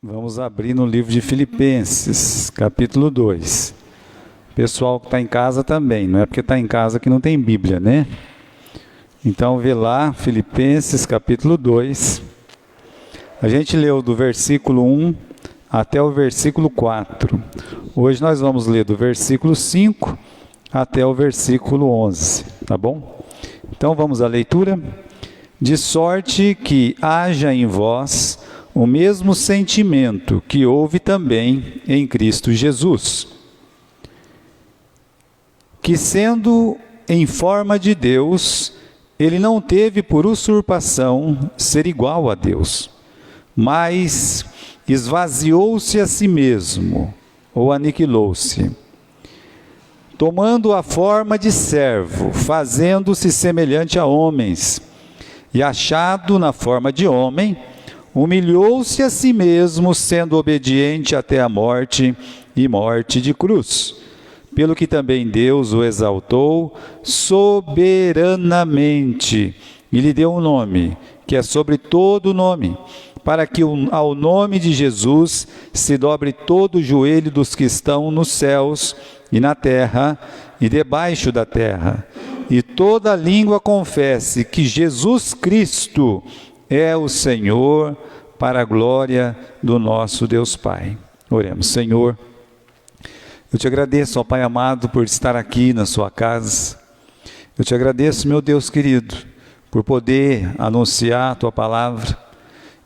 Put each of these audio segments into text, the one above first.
Vamos abrir no livro de Filipenses, capítulo 2. Pessoal que está em casa também, não é porque está em casa que não tem Bíblia, né? Então vê lá, Filipenses, capítulo 2. A gente leu do versículo 1 até o versículo 4. Hoje nós vamos ler do versículo 5 até o versículo 11, tá bom? Então vamos à leitura. De sorte que haja em vós o mesmo sentimento que houve também em Cristo Jesus, que sendo em forma de Deus, ele não teve por usurpação ser igual a Deus, mas esvaziou-se a si mesmo, ou aniquilou-se, tomando a forma de servo, fazendo-se semelhante a homens, e achado na forma de homem, humilhou-se a si mesmo, sendo obediente até a morte e morte de cruz. Pelo que também Deus o exaltou soberanamente e lhe deu um nome, que é sobre todo nome, para que ao nome de Jesus se dobre todo o joelho dos que estão nos céus e na terra e debaixo da terra, e toda língua confesse que Jesus Cristo é o Senhor, para a glória do nosso Deus Pai. Oremos. Senhor, eu te agradeço, ó Pai amado, por estar aqui na sua casa. Eu te agradeço, meu Deus querido, por poder anunciar a tua palavra,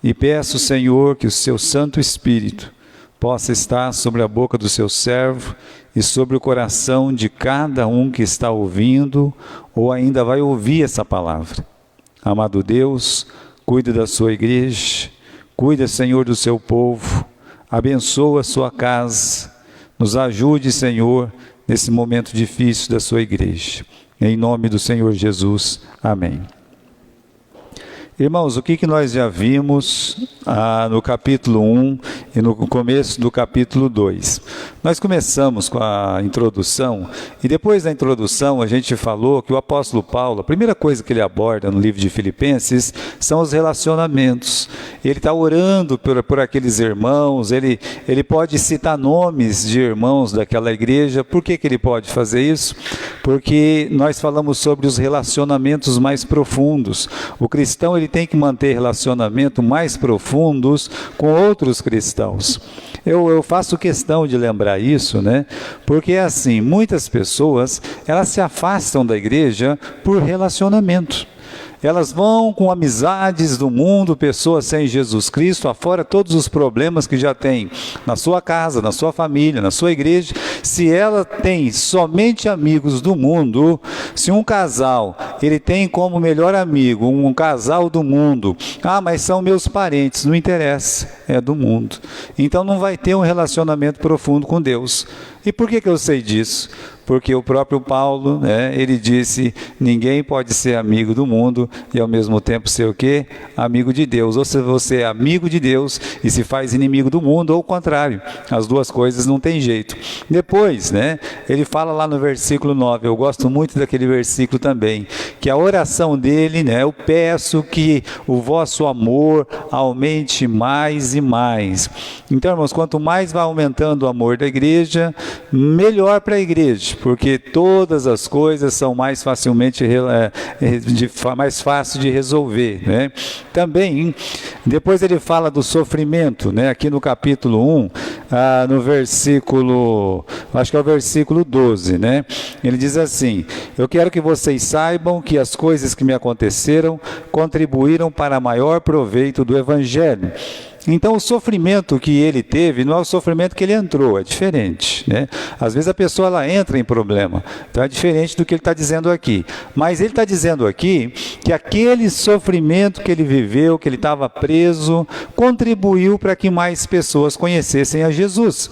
e peço, Senhor, que o seu Santo Espírito possa estar sobre a boca do seu servo e sobre o coração de cada um que está ouvindo ou ainda vai ouvir essa palavra. Amado Deus, cuida da sua igreja, cuida, Senhor, do seu povo, abençoa a sua casa, nos ajude, Senhor, nesse momento difícil da sua igreja. Em nome do Senhor Jesus, amém. Irmãos, o que nós já vimos no capítulo 1 e no começo do capítulo 2? Nós começamos com a introdução, e depois da introdução a gente falou que o apóstolo Paulo, a primeira coisa que ele aborda no livro de Filipenses são os relacionamentos. Ele está orando por aqueles irmãos, ele pode citar nomes de irmãos daquela igreja. Por que ele pode fazer isso? Porque nós falamos sobre os relacionamentos mais profundos. O cristão ele tem que manter relacionamentos mais profundos com outros cristãos. Eu faço questão de lembrar isso, né? Porque é assim, muitas pessoas, elas se afastam da igreja por relacionamento. Elas vão com amizades do mundo, pessoas sem Jesus Cristo, afora todos os problemas que já tem na sua casa, na sua família, na sua igreja. Se ela tem somente amigos do mundo, se um casal, ele tem como melhor amigo um casal do mundo, mas são meus parentes, não interessa, é do mundo. Então não vai ter um relacionamento profundo com Deus. E por que eu sei disso? Porque o próprio Paulo, ele disse, ninguém pode ser amigo do mundo e ao mesmo tempo ser o quê? Amigo de Deus. Ou se você é amigo de Deus e se faz inimigo do mundo, ou o contrário. As duas coisas não tem jeito. Depois, ele fala lá no versículo 9, eu gosto muito daquele versículo também, que a oração dele, eu peço que o vosso amor aumente mais e mais. Então, irmãos, quanto mais vai aumentando o amor da igreja, melhor para a igreja, porque todas as coisas são mais facilmente mais fácil de resolver, Também, depois ele fala do sofrimento, aqui no capítulo 1, no versículo, acho que é o versículo 12, Ele diz assim, eu quero que vocês saibam que as coisas que me aconteceram contribuíram para maior proveito do Evangelho. Então o sofrimento que ele teve não é o sofrimento que ele entrou, é diferente, Às vezes a pessoa ela entra em problema, então é diferente do que ele está dizendo aqui. Mas ele está dizendo aqui que aquele sofrimento que ele viveu, que ele estava preso, contribuiu para que mais pessoas conhecessem a Jesus.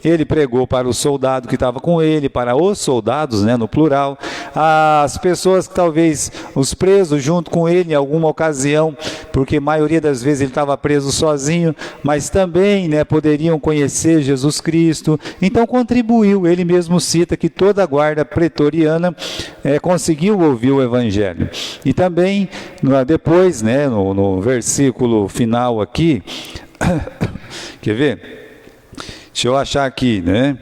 Ele pregou para o soldado que estava com ele, para os soldados, no plural, as pessoas que talvez os presos junto com ele em alguma ocasião, porque a maioria das vezes ele estava preso sozinho, mas também poderiam conhecer Jesus Cristo. Então contribuiu, ele mesmo cita que toda a guarda pretoriana conseguiu ouvir o Evangelho. E também depois, no versículo final aqui, Quer ver? Deixa eu achar aqui, né?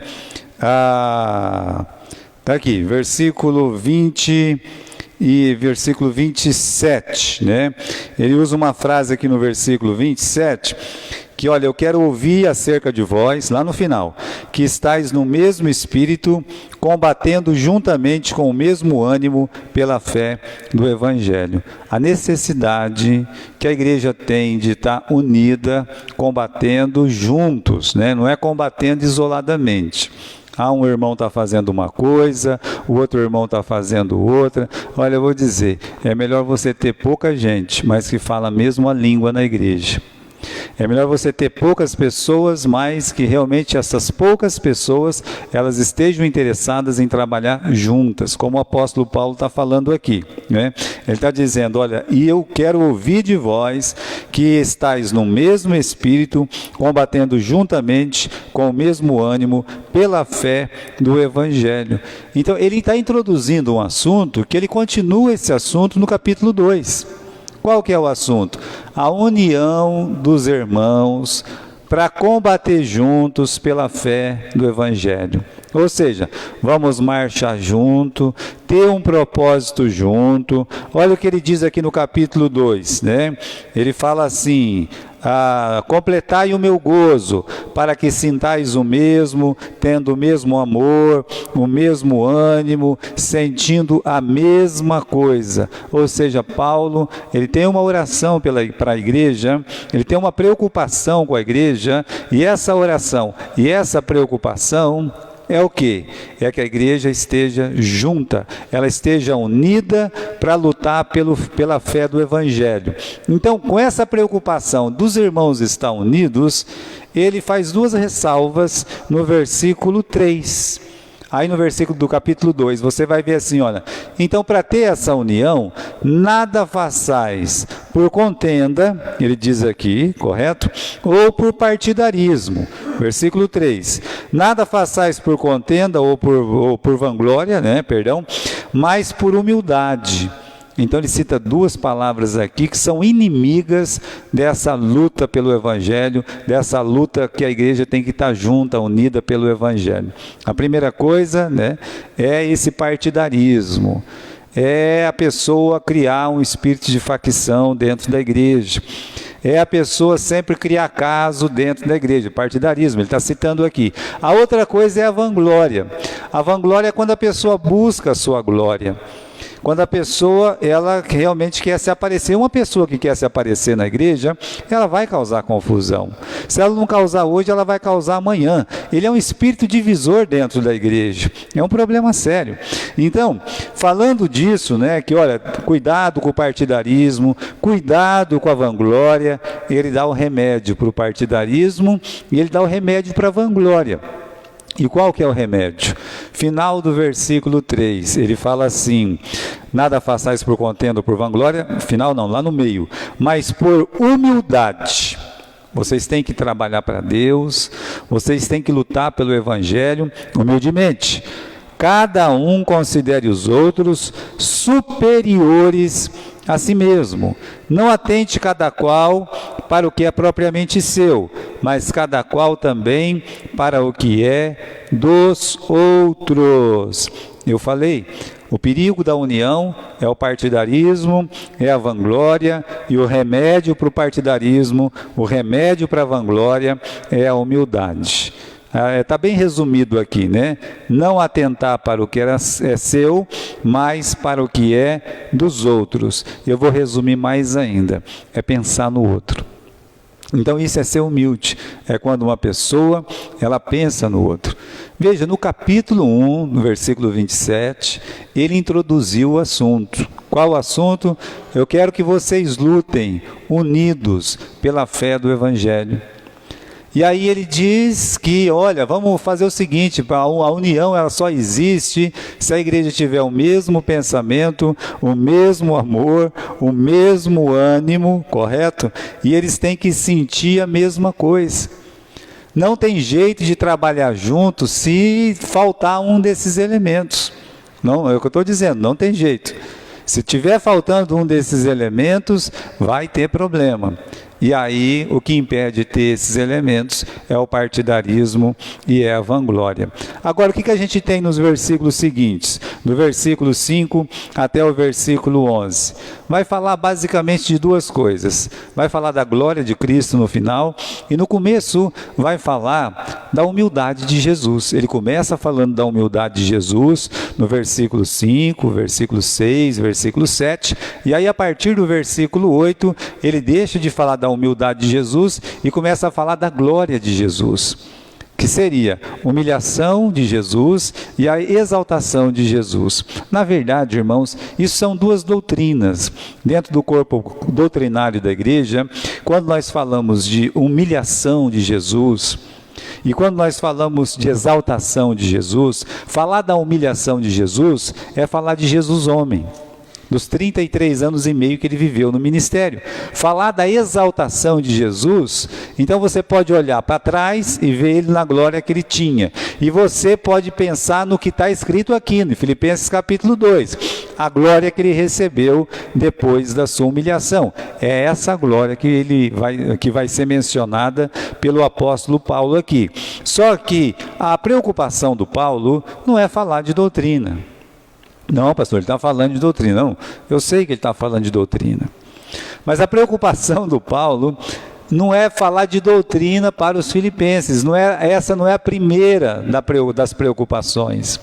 Tá aqui, versículo 20 e versículo 27, né? Ele usa uma frase aqui no versículo 27, que olha, eu quero ouvir acerca de vós, lá no final, que estáis no mesmo espírito, combatendo juntamente com o mesmo ânimo pela fé do Evangelho. A necessidade que a igreja tem de estar unida, combatendo juntos, né? Não é combatendo isoladamente. Um irmão está fazendo uma coisa, o outro irmão está fazendo outra. Olha, eu vou dizer, é melhor você ter pouca gente, mas que fala a mesma língua na igreja. É melhor você ter poucas pessoas, mas que realmente essas poucas pessoas, elas estejam interessadas em trabalhar juntas, como o apóstolo Paulo está falando aqui, né? Ele está dizendo, olha, e eu quero ouvir de vós que estáis no mesmo espírito, combatendo juntamente com o mesmo ânimo, pela fé do Evangelho. Então, ele está introduzindo um assunto, que ele continua esse assunto no capítulo 2. Qual que é o assunto? A união dos irmãos para combater juntos pela fé do Evangelho. Ou seja, vamos marchar junto, ter um propósito junto. Olha o que ele diz aqui no capítulo 2, né? Ele fala assim, completai o meu gozo, para que sintais o mesmo, tendo o mesmo amor, o mesmo ânimo, sentindo a mesma coisa. Ou seja, Paulo, ele tem uma oração para a igreja, ele tem uma preocupação com a igreja, e essa oração e essa preocupação é o quê? É que a igreja esteja junta, ela esteja unida para lutar pela fé do Evangelho. Então, com essa preocupação dos irmãos estar unidos, ele faz duas ressalvas no versículo 3. Aí no versículo do capítulo 2, você vai ver assim, olha, então para ter essa união, nada façais por contenda, ele diz aqui, correto? Ou por partidarismo. Versículo 3, nada façais por contenda ou por vanglória, né, perdão, mas por humildade. Então ele cita duas palavras aqui que são inimigas dessa luta pelo Evangelho, dessa luta que a igreja tem que estar junta, unida pelo Evangelho. A primeira coisa, né, é esse partidarismo, é a pessoa criar um espírito de facção dentro da igreja. É a pessoa sempre criar caso dentro da igreja, partidarismo, ele está citando aqui. A outra coisa é a vanglória. A vanglória é quando a pessoa busca a sua glória. Quando a pessoa, ela realmente quer se aparecer, uma pessoa que quer se aparecer na igreja, ela vai causar confusão. Se ela não causar hoje, ela vai causar amanhã. Ele é um espírito divisor dentro da igreja. É um problema sério. Então, falando disso, né, que olha, cuidado com o partidarismo, cuidado com a vanglória, ele dá o remédio para o partidarismo e ele dá o remédio para a vanglória. E qual que é o remédio? Final do versículo 3, ele fala assim, nada façais por contenda ou por vanglória, final não, lá no meio, mas por humildade. Vocês têm que trabalhar para Deus, vocês têm que lutar pelo Evangelho humildemente. Cada um considere os outros superiores a si mesmo. Não atente cada qual para o que é propriamente seu, mas cada qual também para o que é dos outros. Eu falei, o perigo da união é o partidarismo, é a vanglória, e o remédio para o partidarismo, o remédio para a vanglória é a humildade. Está bem resumido aqui, né? Não atentar para o que é seu, mas para o que é dos outros. Eu vou resumir mais ainda, é pensar no outro. Então isso é ser humilde, é quando uma pessoa, ela pensa no outro. Veja, no capítulo 1, no versículo 27, ele introduziu o assunto. Qual o assunto? Eu quero que vocês lutem unidos pela fé do Evangelho. E aí ele diz que, olha, vamos fazer o seguinte, a união ela só existe se a igreja tiver o mesmo pensamento, o mesmo amor, o mesmo ânimo, correto? E eles têm que sentir a mesma coisa. Não tem jeito de trabalhar junto se faltar um desses elementos. Não, é o que eu estou dizendo, não tem jeito. Se tiver faltando um desses elementos, vai ter problema. E aí o que impede de ter esses elementos é o partidarismo e é a vanglória. Agora, o que a gente tem nos versículos seguintes? Do versículo 5 até o versículo 11. Vai falar basicamente de duas coisas. Vai falar da glória de Cristo no final e no começo vai falar da humildade de Jesus. Ele começa falando da humildade de Jesus no versículo 5, versículo 6, versículo 7, e aí a partir do versículo 8, ele deixa de falar da humildade de Jesus e começa a falar da glória de Jesus, que seria humilhação de Jesus e a exaltação de Jesus. Na verdade, irmãos, isso são duas doutrinas. Dentro do corpo doutrinário da igreja, quando nós falamos de humilhação de Jesus, e quando nós falamos de exaltação de Jesus, falar da humilhação de Jesus é falar de Jesus homem, dos 33 anos e meio que ele viveu no ministério. Falar da exaltação de Jesus, então você pode olhar para trás e ver ele na glória que ele tinha. E você pode pensar no que está escrito aqui, no Filipenses capítulo 2. A glória que ele recebeu depois da sua humilhação. É essa glória que vai ser mencionada pelo apóstolo Paulo aqui. Só que a preocupação do Paulo não é falar de doutrina. Não, pastor, ele está falando de doutrina. Não, eu sei que ele está falando de doutrina. Mas a preocupação do Paulo não é falar de doutrina para os filipenses. Essa não é a primeira das preocupações.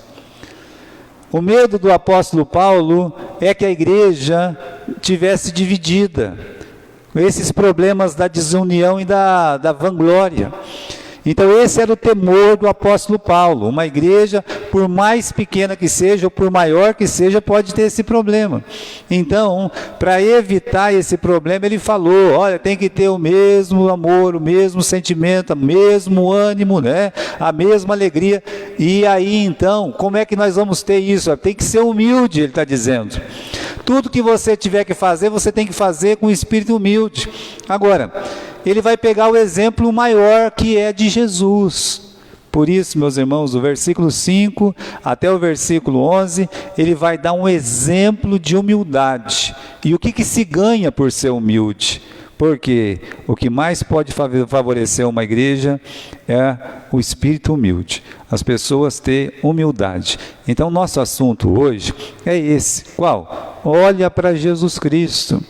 O medo do apóstolo Paulo é que a igreja tivesse dividida. Esses problemas da desunião e da vanglória. Então esse era o temor do apóstolo Paulo. Uma igreja, por mais pequena que seja, ou por maior que seja, pode ter esse problema. Então, para evitar esse problema, ele falou, olha, tem que ter o mesmo amor, o mesmo sentimento, o mesmo ânimo, né? A mesma alegria. E aí, então, como é que nós vamos ter isso? Tem que ser humilde, ele está dizendo. Tudo que você tiver que fazer, você tem que fazer com espírito humilde. Agora, ele vai pegar o exemplo maior que é de Jesus. Por isso, meus irmãos, do versículo 5 até o versículo 11, ele vai dar um exemplo de humildade. E o que se ganha por ser humilde? Porque o que mais pode favorecer uma igreja é o espírito humilde. As pessoas ter humildade. Então, nosso assunto hoje é esse. Qual? Olha para Jesus Cristo.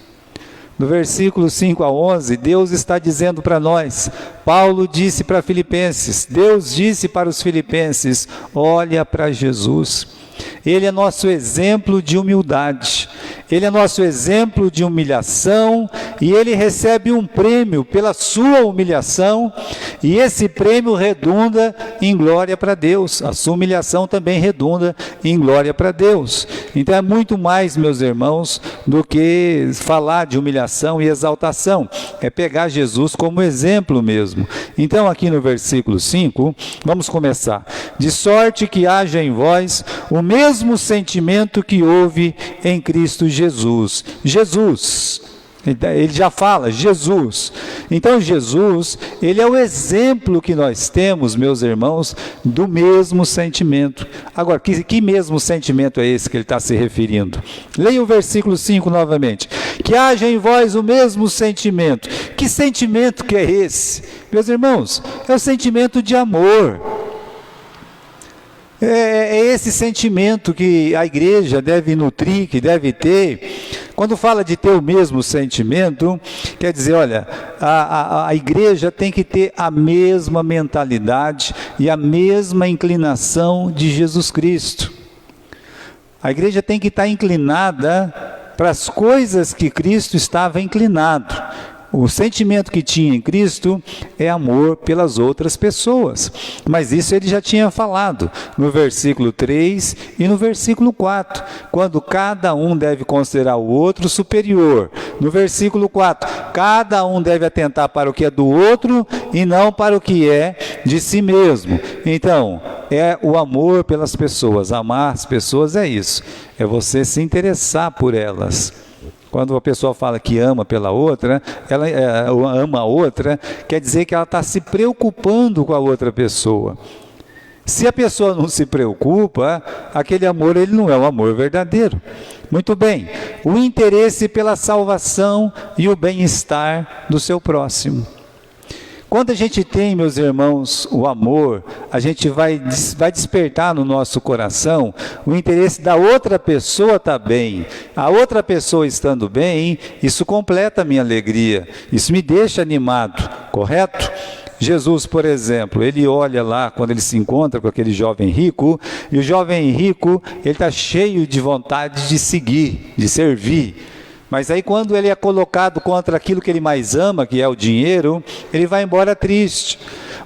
No versículo 5 a 11, Deus está dizendo para nós, Paulo disse para Filipenses, Deus disse para os filipenses, olha para Jesus. Ele é nosso exemplo de humildade, ele é nosso exemplo de humilhação e ele recebe um prêmio pela sua humilhação e esse prêmio redunda em glória para Deus. A sua humilhação também redunda em glória para Deus. Então é muito mais, meus irmãos, do que falar de humilhação e exaltação. É pegar Jesus como exemplo mesmo. Então aqui no versículo 5, vamos começar. De sorte que haja em vós o mesmo sentimento que houve em Cristo Jesus. Jesus. Ele já fala, Jesus. Então Jesus, ele é o exemplo que nós temos, meus irmãos, do mesmo sentimento. Agora, que mesmo sentimento é esse que ele está se referindo? Leia o versículo 5 novamente. Que haja em vós o mesmo sentimento. Que sentimento que é esse? Meus irmãos, é o sentimento de amor. É esse sentimento que a igreja deve nutrir, que deve ter. Quando fala de ter o mesmo sentimento, quer dizer, olha, a igreja tem que ter a mesma mentalidade e a mesma inclinação de Jesus Cristo. A igreja tem que estar inclinada para as coisas que Cristo estava inclinado. O sentimento que tinha em Cristo é amor pelas outras pessoas. Mas isso ele já tinha falado no versículo 3 e no versículo 4, quando cada um deve considerar o outro superior. No versículo 4, cada um deve atentar para o que é do outro e não para o que é de si mesmo. Então, é o amor pelas pessoas. Amar as pessoas é isso, é você se interessar por elas. Quando a pessoa fala que ama pela outra, ela ama a outra, quer dizer que ela está se preocupando com a outra pessoa. Se a pessoa não se preocupa, aquele amor ele não é um amor verdadeiro. Muito bem, o interesse pela salvação e o bem-estar do seu próximo. Quando a gente tem, meus irmãos, o amor, a gente vai despertar no nosso coração o interesse da outra pessoa estar bem. A outra pessoa estando bem, isso completa a minha alegria, isso me deixa animado, correto? Jesus, por exemplo, ele olha lá quando ele se encontra com aquele jovem rico, e o jovem rico, ele está cheio de vontade de seguir, de servir. Mas aí quando ele é colocado contra aquilo que ele mais ama, que é o dinheiro, ele vai embora triste.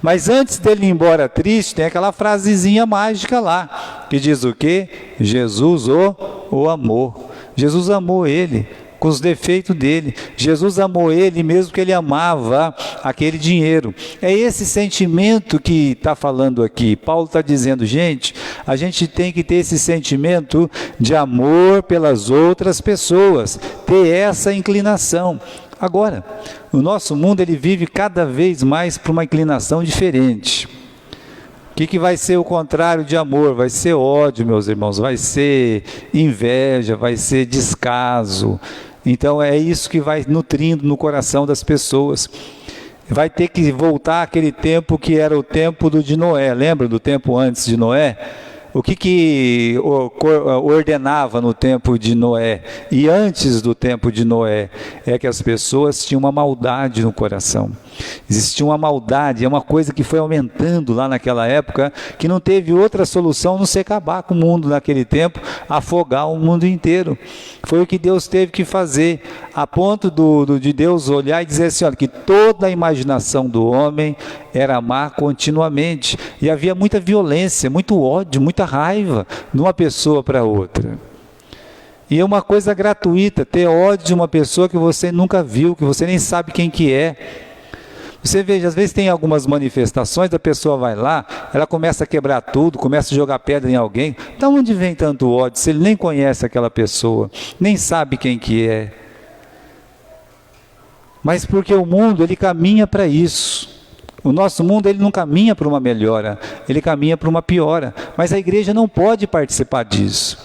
Mas antes dele ir embora triste, tem aquela frasezinha mágica lá, que diz o quê? Jesus o amou. Jesus amou ele, com os defeitos dele. Jesus amou ele mesmo que ele amava aquele dinheiro. É esse sentimento que está falando aqui. Paulo está dizendo, gente, a gente tem que ter esse sentimento de amor pelas outras pessoas, ter essa inclinação. Agora, o nosso mundo ele vive cada vez mais por uma inclinação diferente. O que vai ser o contrário de amor? Vai ser ódio, meus irmãos, vai ser inveja, vai ser descaso. Então é isso que vai nutrindo no coração das pessoas. Vai ter que voltar àquele tempo que era o tempo de Noé. Lembra do tempo antes de Noé? O que ordenava no tempo de Noé e antes do tempo de Noé é que as pessoas tinham uma maldade no coração. Existia uma maldade, é uma coisa que foi aumentando lá naquela época, que não teve outra solução não ser acabar com o mundo naquele tempo, afogar o mundo inteiro. Foi o que Deus teve que fazer, a ponto de Deus olhar e dizer assim, olha, que toda a imaginação do homem era má continuamente, e havia muita violência, muito ódio, muita raiva de uma pessoa para outra. E é uma coisa gratuita, ter ódio de uma pessoa que você nunca viu, que você nem sabe quem que é. Você veja, às vezes tem algumas manifestações, a pessoa vai lá, ela começa a quebrar tudo, começa a jogar pedra em alguém. De onde vem tanto ódio, se ele nem conhece aquela pessoa, nem sabe quem que é? Mas porque o mundo, ele caminha para isso. O nosso mundo, ele não caminha para uma melhora, ele caminha para uma piora. Mas a igreja não pode participar disso.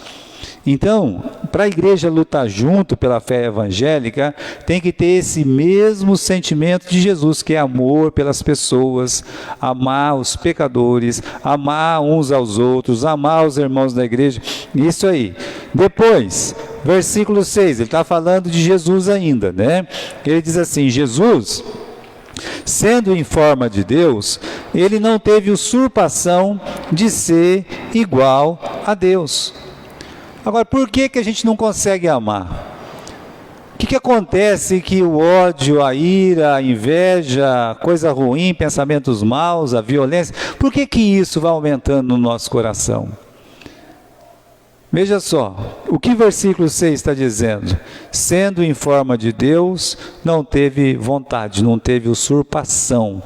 Então, para a igreja lutar junto pela fé evangélica, tem que ter esse mesmo sentimento de Jesus, que é amor pelas pessoas, amar os pecadores, amar uns aos outros, amar os irmãos da igreja, isso aí. Depois, versículo 6, ele está falando de Jesus ainda, né? Ele diz assim, Jesus, sendo em forma de Deus, ele não teve usurpação de ser igual a Deus. Agora, por que a gente não consegue amar? O que acontece que o ódio, a ira, a inveja, coisa ruim, pensamentos maus, a violência, por que isso vai aumentando no nosso coração? Veja só, o que o versículo 6 está dizendo? Sendo em forma de Deus, não teve vontade, não teve usurpação.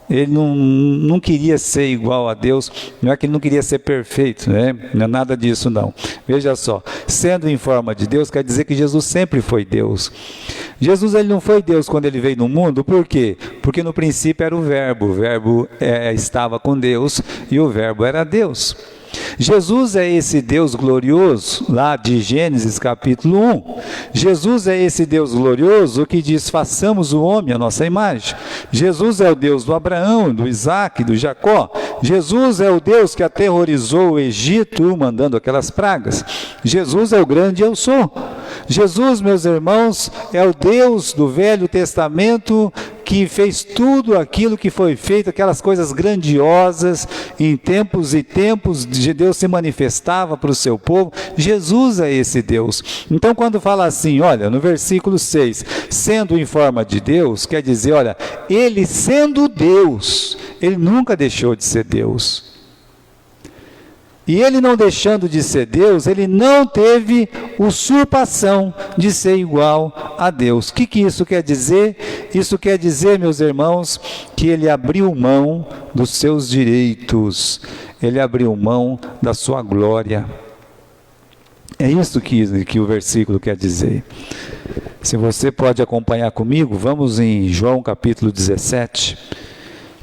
Ele não queria ser igual a Deus, não é que ele não queria ser perfeito, né? Não é nada disso não. Veja só, sendo em forma de Deus, quer dizer que Jesus sempre foi Deus. Jesus ele não foi Deus quando ele veio no mundo, por quê? Porque no princípio era o verbo estava com Deus e o verbo era Deus. Jesus é esse Deus glorioso, lá de Gênesis capítulo 1. Jesus é esse Deus glorioso que diz, façamos o homem à nossa imagem. Jesus é o Deus do Abraão, do Isaac, do Jacó. Jesus é o Deus que aterrorizou o Egito, mandando aquelas pragas. Jesus é o grande eu sou. Jesus, meus irmãos, é o Deus do Velho Testamento que fez tudo aquilo que foi feito, aquelas coisas grandiosas, em tempos e tempos, de Deus se manifestava para o seu povo. Jesus é esse Deus. Então, quando fala assim, olha, no versículo 6, sendo em forma de Deus, quer dizer, olha, ele sendo Deus, ele nunca deixou de ser Deus. E ele não deixando de ser Deus, ele não teve usurpação de ser igual a Deus. O que isso quer dizer? Isso quer dizer, meus irmãos, que ele abriu mão dos seus direitos, ele abriu mão da sua glória. É isso que o versículo quer dizer. Se você pode acompanhar comigo, vamos em João capítulo 17.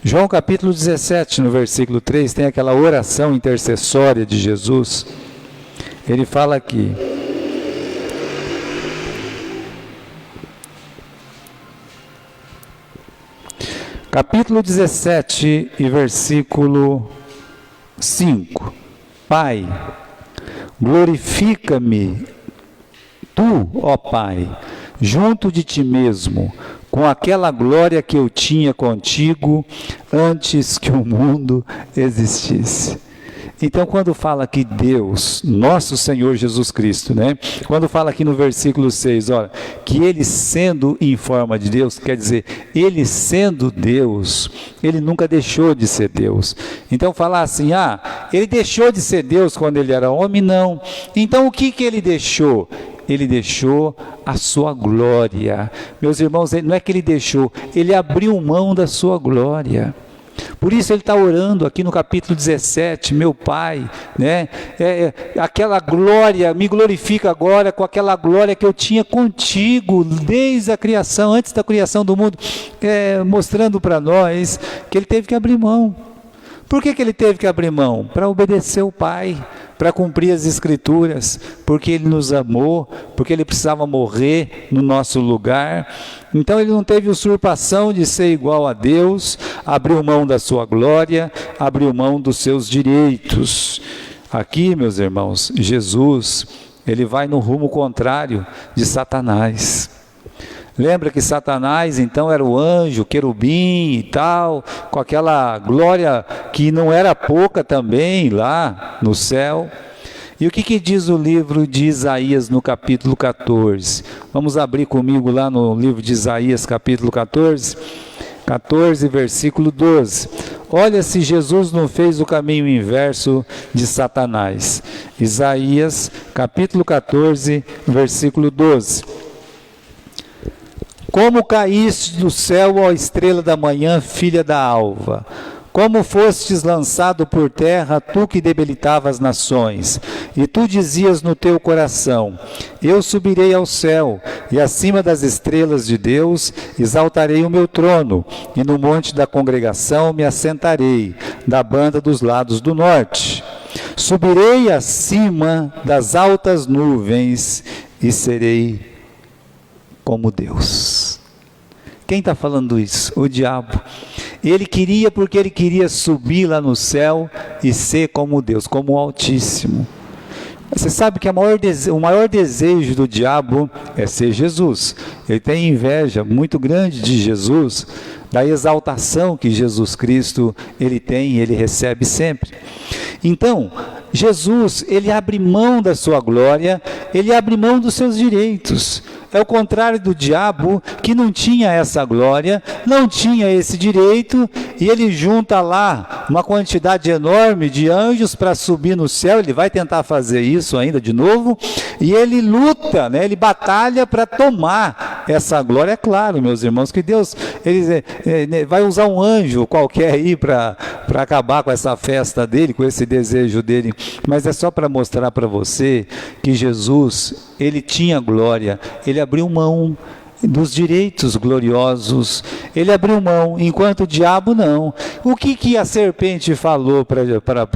João capítulo 17, no versículo 3, tem aquela oração intercessória de Jesus. Ele fala aqui: capítulo 17 e versículo 5. Pai, glorifica-me tu, ó Pai, junto de ti mesmo, com aquela glória que eu tinha contigo antes que o mundo existisse. Então, quando fala aqui Deus, nosso Senhor Jesus Cristo, né? Quando fala aqui no versículo 6, olha, que ele sendo em forma de Deus, quer dizer, ele sendo Deus, ele nunca deixou de ser Deus. Então, falar assim, ele deixou de ser Deus quando ele era homem? Não. Então, o que ele deixou? Ele deixou a sua glória. Meus irmãos, não é que ele deixou, ele abriu mão da sua glória. Por isso ele está orando aqui no capítulo 17, meu Pai, né? Aquela glória, me glorifica agora com aquela glória que eu tinha contigo desde a criação, antes da criação do mundo, mostrando para nós que ele teve que abrir mão. Por que ele teve que abrir mão? Para obedecer o Pai, para cumprir as Escrituras, porque ele nos amou, porque ele precisava morrer no nosso lugar. Então ele não teve usurpação de ser igual a Deus, abriu mão da sua glória, abriu mão dos seus direitos. Aqui, meus irmãos, Jesus, ele vai no rumo contrário de Satanás. Lembra que Satanás, então, era o anjo, querubim e tal, com aquela glória que não era pouca também lá no céu. E o que diz o livro de Isaías no capítulo 14? Vamos abrir comigo lá no livro de Isaías, capítulo 14, versículo 12. Olha se Jesus não fez o caminho inverso de Satanás. Isaías, capítulo 14, versículo 12. Como caíste do céu, ó estrela da manhã, filha da alva? Como fostes lançado por terra, tu que debilitava as nações? E tu dizias no teu coração, eu subirei ao céu, e acima das estrelas de Deus exaltarei o meu trono, e no monte da congregação me assentarei, da banda dos lados do norte. Subirei acima das altas nuvens, e serei como Deus. Quem está falando isso? O diabo. Ele queria, porque ele queria subir lá no céu e ser como Deus, como o Altíssimo. Você sabe que o maior desejo do diabo é ser Jesus. Ele tem inveja muito grande de Jesus, da exaltação que Jesus Cristo ele tem e ele recebe sempre. Então, Jesus, ele abre mão da sua glória, ele abre mão dos seus direitos. É o contrário do diabo, que não tinha essa glória, não tinha esse direito, e ele junta lá uma quantidade enorme de anjos para subir no céu. Ele vai tentar fazer isso ainda de novo, e ele luta, né? Ele batalha para tomar essa glória. É claro, meus irmãos, que Deus ele vai usar um anjo qualquer aí para acabar com essa festa dele, com esse desejo dele, mas é só para mostrar para você que Jesus, ele tinha glória, ele abriu mão dos direitos gloriosos, ele abriu mão, enquanto o diabo não. O que a serpente falou para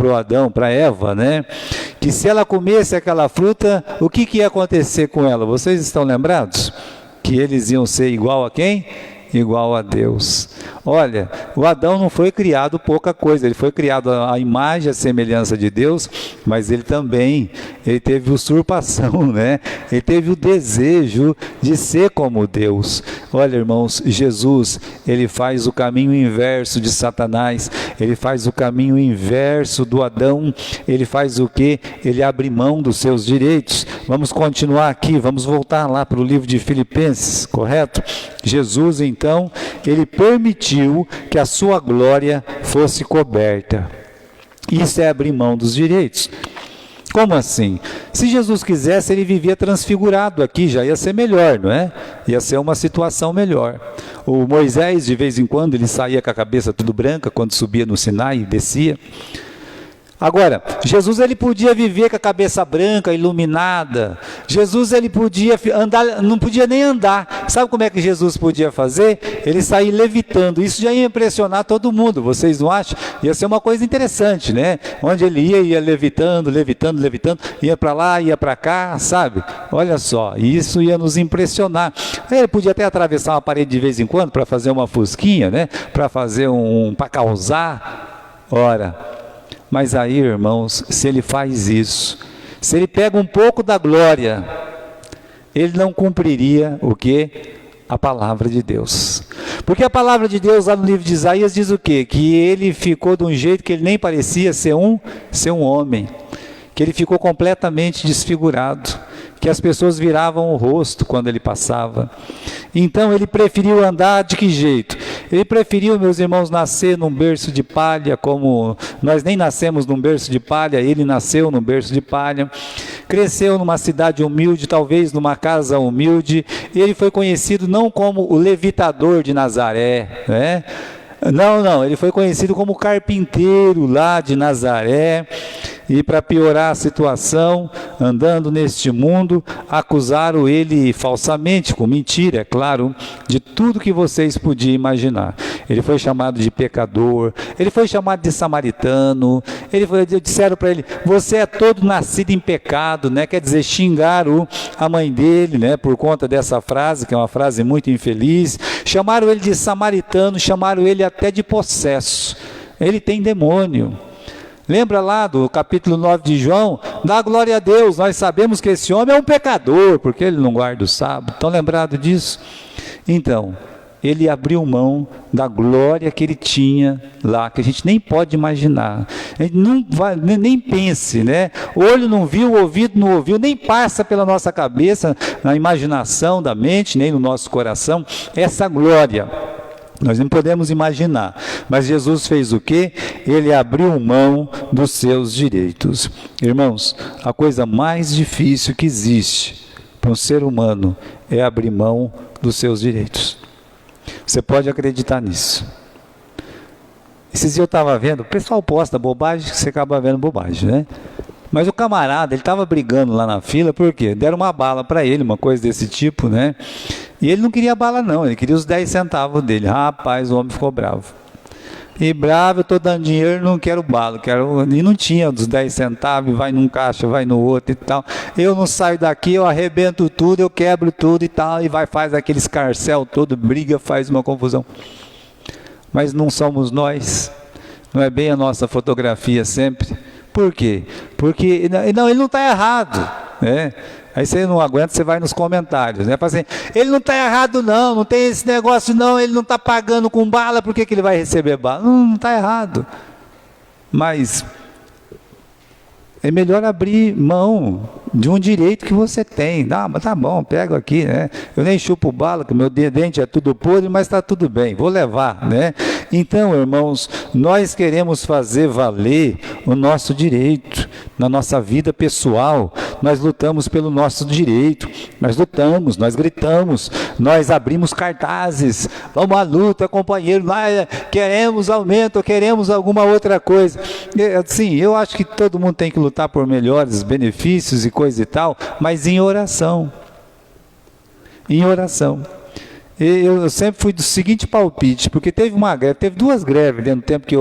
o Adão, para Eva, né? Que se ela comesse aquela fruta, o que ia acontecer com ela? Vocês estão lembrados? Que eles iam ser igual a quem? Igual a Deus. Olha, o Adão não foi criado pouca coisa, ele foi criado à imagem, à semelhança de Deus, mas ele teve usurpação, né? Ele teve o desejo de ser como Deus. Olha, irmãos, Jesus, ele faz o caminho inverso de Satanás, ele faz o caminho inverso do Adão, ele faz o quê? Ele abre mão dos seus direitos. Vamos continuar aqui, vamos voltar lá para o livro de Filipenses, correto? Jesus, então, ele permitiu que a sua glória fosse coberta. Isso é abrir mão dos direitos. Como assim? Se Jesus quisesse, ele vivia transfigurado aqui, já ia ser melhor, não é? Ia ser uma situação melhor. O Moisés, de vez em quando, ele saía com a cabeça tudo branca, quando subia no Sinai e descia. Agora, Jesus ele podia viver com a cabeça branca, iluminada. Jesus ele podia andar, não podia nem andar. Sabe como é que Jesus podia fazer? Ele sair levitando. Isso já ia impressionar todo mundo. Vocês não acham? Ia ser uma coisa interessante, né? Onde ele ia levitando, levitando, levitando, ia para lá, ia para cá, sabe? Olha só, isso ia nos impressionar. Ele podia até atravessar uma parede de vez em quando para fazer uma fusquinha, né? Para fazer para causar. Ora, mas aí, irmãos, se ele faz isso, se ele pega um pouco da glória, ele não cumpriria o quê? A palavra de Deus. Porque a palavra de Deus lá no livro de Isaías diz o quê? Que ele ficou de um jeito que ele nem parecia ser um homem. Que ele ficou completamente desfigurado. Que as pessoas viravam o rosto quando ele passava. Então ele preferiu andar de que jeito? Ele preferiu, meus irmãos, nascer num berço de palha, como nós nem nascemos num berço de palha, ele nasceu num berço de palha, cresceu numa cidade humilde, talvez numa casa humilde, e ele foi conhecido não como o levitador de Nazaré, né? Não, ele foi conhecido como carpinteiro lá de Nazaré. E para piorar a situação, andando neste mundo, acusaram ele falsamente, com mentira, é claro, de tudo que vocês podiam imaginar. Ele foi chamado de pecador, ele foi chamado de samaritano, disseram para ele, você é todo nascido em pecado, né? Quer dizer, xingaram a mãe dele, né? Por conta dessa frase, que é uma frase muito infeliz. Chamaram ele de samaritano, chamaram ele até de possesso. Ele tem demônio. Lembra lá do capítulo 9 de João? Dá glória a Deus, nós sabemos que esse homem é um pecador, porque ele não guarda o sábado. Estão lembrados disso? Então, ele abriu mão da glória que ele tinha lá, que a gente nem pode imaginar. A gente não vai, nem pense, né? O olho não viu, o ouvido não ouviu, nem passa pela nossa cabeça, na imaginação da mente, nem no nosso coração, essa glória. Nós não podemos imaginar, mas Jesus fez o quê? Ele abriu mão dos seus direitos. Irmãos, a coisa mais difícil que existe para um ser humano é abrir mão dos seus direitos. Você pode acreditar nisso. Esses dias eu estava vendo, o pessoal posta bobagem, você acaba vendo bobagem, né? Mas o camarada, ele estava brigando lá na fila, por quê? Deram uma bala para ele, uma coisa desse tipo, né? E ele não queria bala não, ele queria os 10 centavos dele. Rapaz, o homem ficou bravo. E bravo, eu estou dando dinheiro, não quero bala, e não tinha dos 10 centavos, vai num caixa, vai no outro e tal. Eu não saio daqui, eu arrebento tudo, eu quebro tudo e tal, e faz aquele escarcéu todo, briga, faz uma confusão. Mas não somos nós, não é bem a nossa fotografia sempre. Por quê? Porque, não, ele não está errado, né? Aí você não aguenta, você vai nos comentários, né? Fala assim, ele não está errado não tem esse negócio não, ele não está pagando com bala, por que ele vai receber bala? Não está errado. Mas é melhor abrir mão de um direito que você tem. Não, mas tá bom, pego aqui, né? Eu nem chupo bala, que meu dente é tudo podre, mas está tudo bem, vou levar, né? Então, irmãos, nós queremos fazer valer o nosso direito na nossa vida pessoal. Nós lutamos pelo nosso direito, nós lutamos, nós gritamos, nós abrimos cartazes, vamos à luta, companheiro, queremos aumento, queremos alguma outra coisa. Sim, eu acho que todo mundo tem que lutar por melhores benefícios e coisa e tal, mas em oração. Em oração. Eu sempre fui do seguinte palpite, porque teve duas greves no tempo que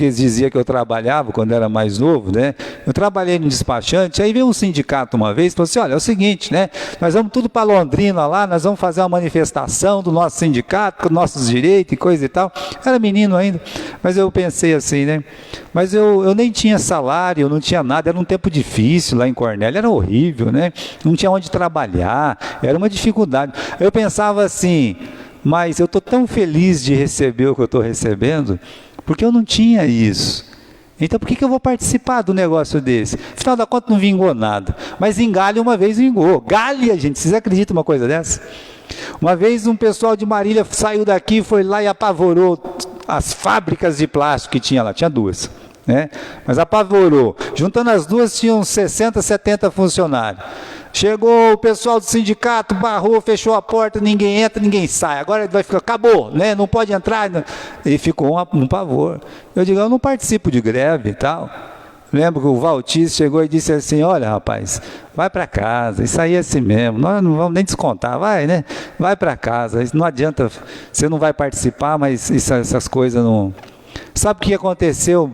eles diziam que eu trabalhava, quando eu era mais novo, né? Eu trabalhei no despachante, aí veio um sindicato uma vez e falou assim, olha, é o seguinte, né? Nós vamos tudo para Londrina lá, nós vamos fazer uma manifestação do nosso sindicato, com nossos direitos e coisa e tal. Era menino ainda, mas eu pensei assim, né? Mas eu nem tinha salário, eu não tinha nada, era um tempo difícil lá em Cornélia, era horrível, né? Não tinha onde trabalhar, era uma dificuldade. Eu pensava assim, mas eu estou tão feliz de receber o que eu estou recebendo, porque eu não tinha isso. Então por que eu vou participar do negócio desse? Afinal da conta não vingou nada. Mas em Galha uma vez vingou. Galha, gente, vocês acreditam uma coisa dessa? Uma vez um pessoal de Marília saiu daqui, foi lá e apavorou as fábricas de plástico que tinha lá, tinha duas, né? Mas apavorou. Juntando as duas tinham 60, 70 funcionários. Chegou o pessoal do sindicato, barrou, fechou a porta, ninguém entra, ninguém sai. Agora vai ficar, acabou, né? Não pode entrar. E ficou um pavor. Eu digo, eu não participo de greve e tal. Lembro que o Valtiz chegou e disse assim, olha rapaz, vai para casa, isso aí é assim mesmo, nós não vamos nem descontar, vai, né? Vai para casa, não adianta, você não vai participar, mas essas coisas não... Sabe o que aconteceu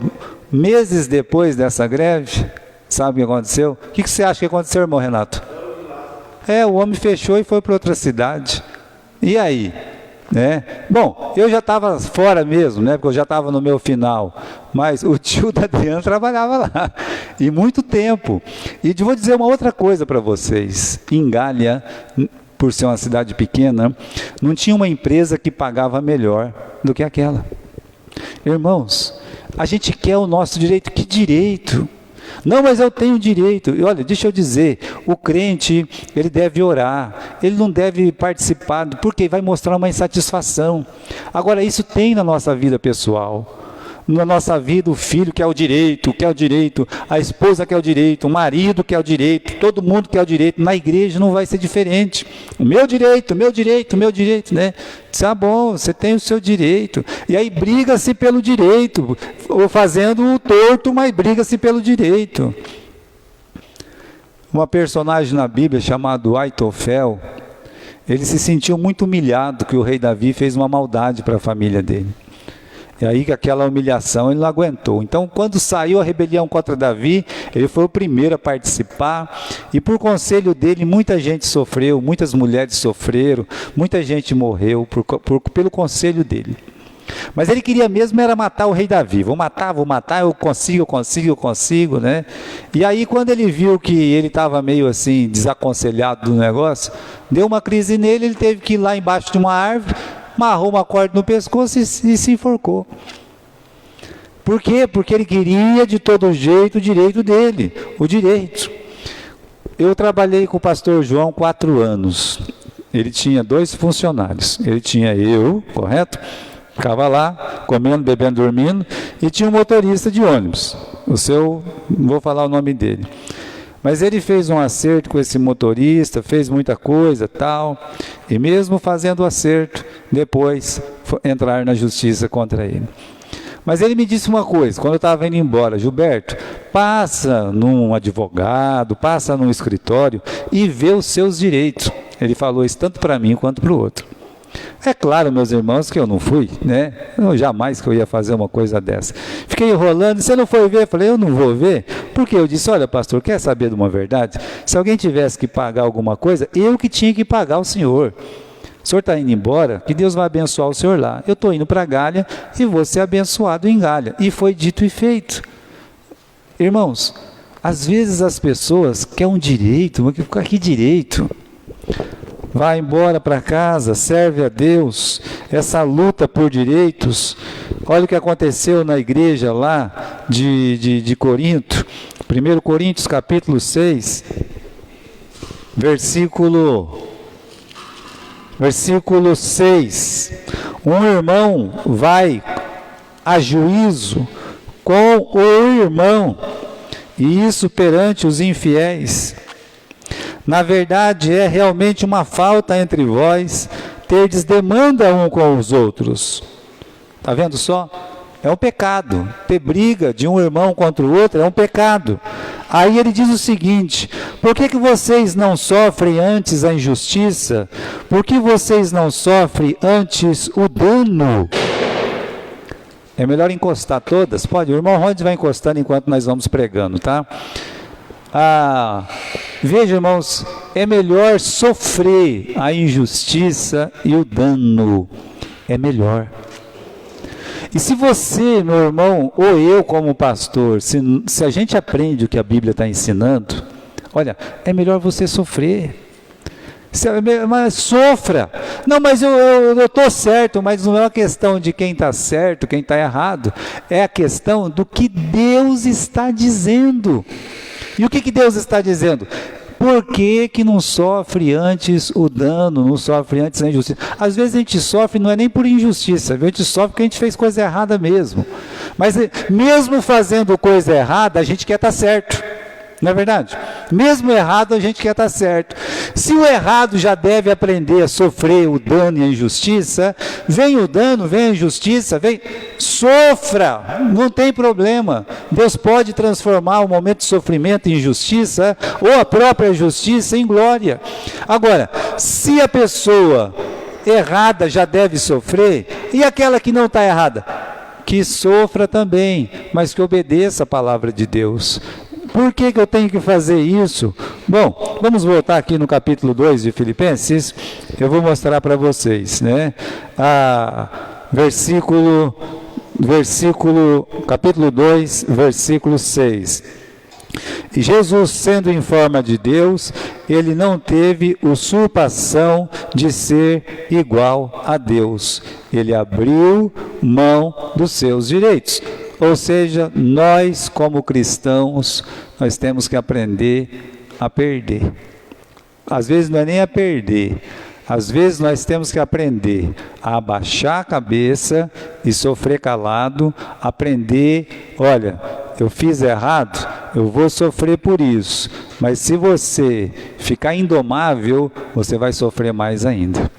meses depois dessa greve? Sabe o que aconteceu? O que você acha que aconteceu, irmão Renato? O homem fechou e foi para outra cidade. E aí? Bom, eu já estava fora mesmo, porque eu já estava no meu final, mas o tio da Adriana trabalhava lá, e muito tempo. E vou dizer uma outra coisa para vocês, em Galha, por ser uma cidade pequena, não tinha uma empresa que pagava melhor do que aquela. Irmãos, a gente quer o nosso direito, que direito? Não, mas eu tenho direito. E olha, deixa eu dizer, o crente, ele deve orar, ele não deve participar, porque vai mostrar uma insatisfação. Agora, isso tem na nossa vida pessoal. Na nossa vida, o filho quer o direito, a esposa quer o direito, o marido quer o direito, todo mundo quer o direito. Na igreja não vai ser diferente. O meu direito, né? Ah, bom, você tem o seu direito. E aí briga-se pelo direito, ou fazendo o torto, mas briga-se pelo direito. Uma personagem na Bíblia chamado Aitofel, ele se sentiu muito humilhado que o rei Davi fez uma maldade para a família dele. E aí, com aquela humilhação, ele não aguentou. Então, quando saiu a rebelião contra Davi, ele foi o primeiro a participar. E por conselho dele, muita gente sofreu, muitas mulheres sofreram, muita gente morreu pelo conselho dele. Mas ele queria mesmo era matar o rei Davi. Vou matar, eu consigo, né? E aí, quando ele viu que ele estava meio assim, desaconselhado do negócio, deu uma crise nele, ele teve que ir lá embaixo de uma árvore, amarrou uma corda no pescoço e se enforcou. Por quê? Porque ele queria de todo jeito o direito dele, o direito. Eu trabalhei com o pastor João 4 anos. Ele tinha 2 funcionários. Ele tinha eu, correto? Ficava lá, comendo, bebendo, dormindo. E tinha um motorista de ônibus. Não vou falar o nome dele. Mas ele fez um acerto com esse motorista, fez muita coisa, tal, e mesmo fazendo o acerto, depois entrar na justiça contra ele. Mas ele me disse uma coisa, quando eu estava indo embora, Gilberto, passa num advogado, passa num escritório e vê os seus direitos. Ele falou isso tanto para mim quanto para o outro. É claro, meus irmãos, que eu não fui, né? Jamais que eu ia fazer uma coisa dessa. Fiquei enrolando, você não foi ver? Eu falei, eu não vou ver. Porque eu disse, olha pastor, quer saber de uma verdade? Se alguém tivesse que pagar alguma coisa, eu que tinha que pagar o senhor. O senhor está indo embora, que Deus vai abençoar o senhor lá. Eu estou indo para Galha e vou ser abençoado em Galha. E foi dito e feito. Irmãos, às vezes as pessoas querem um direito, mas que direito? Vai embora para casa, serve a Deus, essa luta por direitos. Olha o que aconteceu na igreja lá de Corinto, 1 Coríntios capítulo 6, versículo 6. Um irmão vai a juízo com o irmão, e isso perante os infiéis. Na verdade, é realmente uma falta entre vós, terdes demanda um com os outros. Está vendo só? É um pecado. Ter briga de um irmão contra o outro é um pecado. Aí ele diz o seguinte, por que vocês não sofrem antes a injustiça? Por que vocês não sofrem antes o dano? É melhor encostar todas? Pode, o irmão Rondes vai encostando enquanto nós vamos pregando, tá? Veja, irmãos, é melhor sofrer a injustiça e o dano. É melhor. E se você, meu irmão, ou eu como pastor, se a gente aprende o que a Bíblia está ensinando, olha, é melhor você sofrer. Mas sofra. Não, mas eu estou certo, mas não é uma questão de quem está certo, quem está errado. É a questão do que Deus está dizendo. E o que Deus está dizendo? Por que não sofre antes o dano, não sofre antes a injustiça? Às vezes a gente sofre, não é nem por injustiça, a gente sofre porque a gente fez coisa errada mesmo. Mas mesmo fazendo coisa errada, a gente quer estar certo. Não é verdade? Mesmo errado, a gente quer estar certo. Se o errado já deve aprender a sofrer o dano e a injustiça, vem o dano, vem a injustiça, sofra, não tem problema. Deus pode transformar o momento de sofrimento em injustiça, ou a própria justiça em glória. Agora, se a pessoa errada já deve sofrer, e aquela que não está errada? Que sofra também, mas que obedeça a palavra de Deus. Por que eu tenho que fazer isso? Bom, vamos voltar aqui no capítulo 2 de Filipenses. Eu vou mostrar para vocês, né? Capítulo 2, versículo 6. E Jesus, sendo em forma de Deus, ele não teve usurpação de ser igual a Deus. Ele abriu mão dos seus direitos. Ou seja, nós como cristãos, nós temos que aprender a perder. Às vezes não é nem a perder, às vezes nós temos que aprender a abaixar a cabeça e sofrer calado, aprender, olha, eu fiz errado, eu vou sofrer por isso, mas se você ficar indomável, você vai sofrer mais ainda.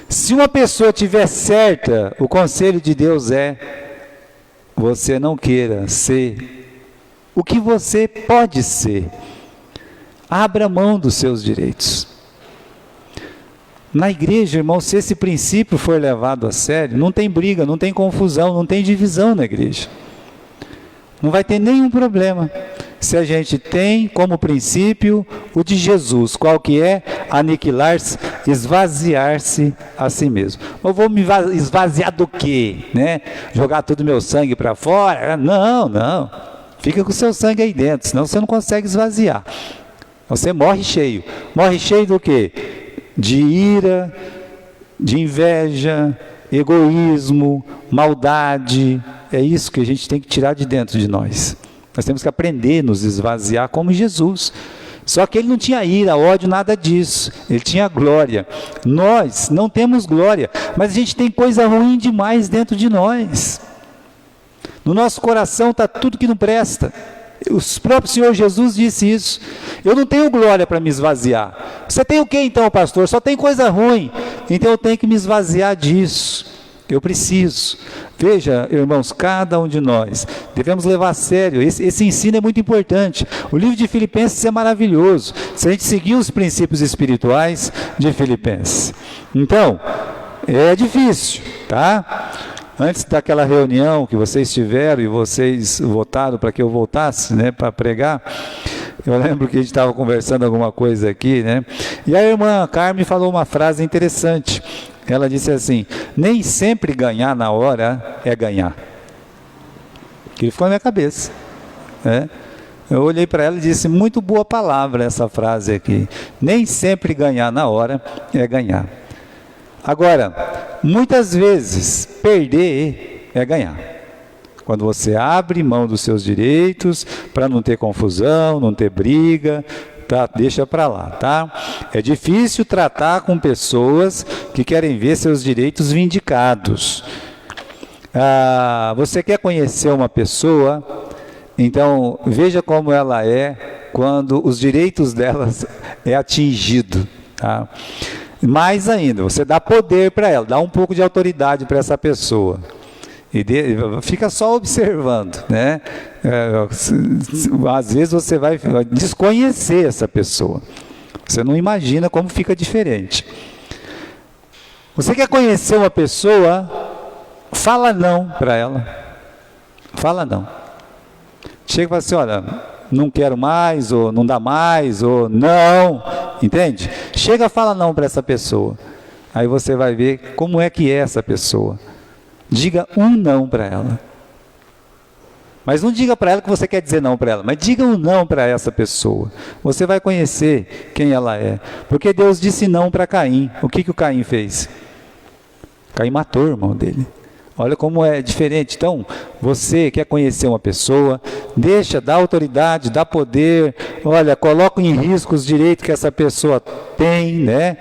Se uma pessoa tiver certa, o conselho de Deus é: você não queira ser o que você pode ser. Abra mão dos seus direitos. Na igreja, irmão, se esse princípio for levado a sério, não tem briga, não tem confusão, não tem divisão na igreja. Não vai ter nenhum problema. Se a gente tem como princípio o de Jesus, qual que é? Aniquilar-se, esvaziar-se a si mesmo. Eu vou me esvaziar do quê? Né? Jogar todo o meu sangue para fora? Não, não. Fica com o seu sangue aí dentro, senão você não consegue esvaziar. Você morre cheio. Morre cheio do quê? De ira, de inveja, egoísmo, maldade. É isso que a gente tem que tirar de dentro de nós. Nós temos que aprender a nos esvaziar como Jesus. Só que ele não tinha ira, ódio, nada disso. Ele tinha glória. Nós não temos glória, mas a gente tem coisa ruim demais dentro de nós. No nosso coração está tudo que não presta. O próprio Senhor Jesus disse isso. Eu não tenho glória para me esvaziar. Você tem o que então, pastor? Só tem coisa ruim. Então eu tenho que me esvaziar disso. Eu preciso. Veja, irmãos, cada um de nós devemos levar a sério. Esse ensino é muito importante. O livro de Filipenses é maravilhoso, se a gente seguir os princípios espirituais de Filipenses. Então, é difícil, tá? Antes daquela reunião que vocês tiveram e vocês votaram para que eu voltasse, né, para pregar, eu lembro que a gente estava conversando alguma coisa aqui, né? E a irmã Carmen falou uma frase interessante. Ela disse assim: nem sempre ganhar na hora é ganhar. Aquilo ficou na minha cabeça, né? Eu olhei para ela e disse: muito boa palavra essa frase aqui. Nem sempre ganhar na hora é ganhar. Agora, muitas vezes perder é ganhar. Quando você abre mão dos seus direitos para não ter confusão, não ter briga, tá? Deixa para lá, tá? É difícil tratar com pessoas que querem ver seus direitos vindicados. Você quer conhecer uma pessoa, então veja como ela é quando os direitos delas é atingido, tá? Mais ainda, você dá poder para ela, dá um pouco de autoridade para essa pessoa. E fica só observando, né? Às vezes você vai desconhecer essa pessoa. Você não imagina como fica diferente. Você quer conhecer uma pessoa, fala não para ela. Fala não. Chega e fala assim: olha, não quero mais, ou não dá mais, ou não. Entende? Chega e fala não para essa pessoa. Aí você vai ver como é que é essa pessoa. Diga um não para ela. Mas não diga para ela que você quer dizer não para ela, mas diga um não para essa pessoa. Você vai conhecer quem ela é. Porque Deus disse não para Caim. O que o Caim fez? Caim matou o irmão dele. Olha como é diferente. Então, você quer conhecer uma pessoa, deixa, dá autoridade, dá poder, olha, coloca em risco os direitos que essa pessoa tem, né?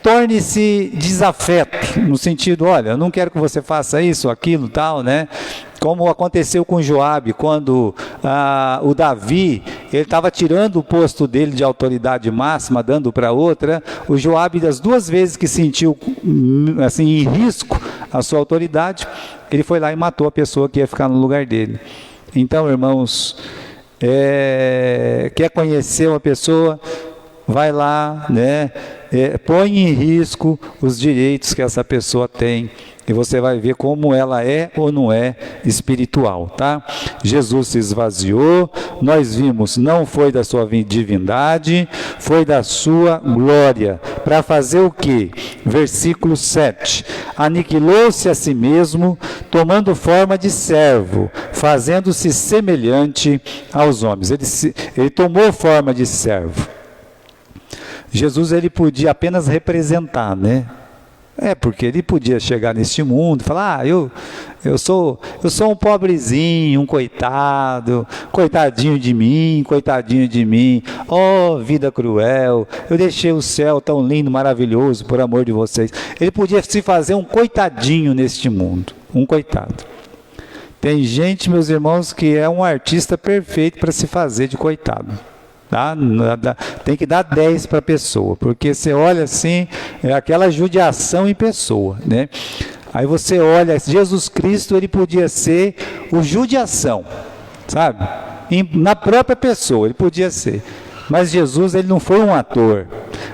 Torne-se desafeto, no sentido, olha, eu não quero que você faça isso, aquilo, tal, né? Como aconteceu com Joabe, quando o Davi, ele estava tirando o posto dele de autoridade máxima, dando para outra. O Joabe, das 2 vezes que sentiu assim, em risco a sua autoridade, ele foi lá e matou a pessoa que ia ficar no lugar dele. Então, irmãos, quer conhecer uma pessoa, vai lá, né? Põe em risco os direitos que essa pessoa tem, e você vai ver como ela é ou não é espiritual, tá? Jesus se esvaziou, nós vimos, não foi da sua divindade, foi da sua glória. Para fazer o quê? Versículo 7. Aniquilou-se a si mesmo, tomando forma de servo, fazendo-se semelhante aos homens. Ele tomou forma de servo. Jesus, ele podia apenas representar, né? Porque ele podia chegar neste mundo e falar, eu sou um pobrezinho, um coitado, coitadinho de mim, oh, vida cruel, eu deixei o céu tão lindo, maravilhoso, por amor de vocês. Ele podia se fazer um coitadinho neste mundo, um coitado. Tem gente, meus irmãos, que é um artista perfeito para se fazer de coitado. Tem que dar 10 para a pessoa, porque você olha assim, é aquela judiação em pessoa, né? Aí você olha, Jesus Cristo, ele podia ser o judiação, sabe? Na própria pessoa, ele podia ser. Mas Jesus, ele não foi um ator.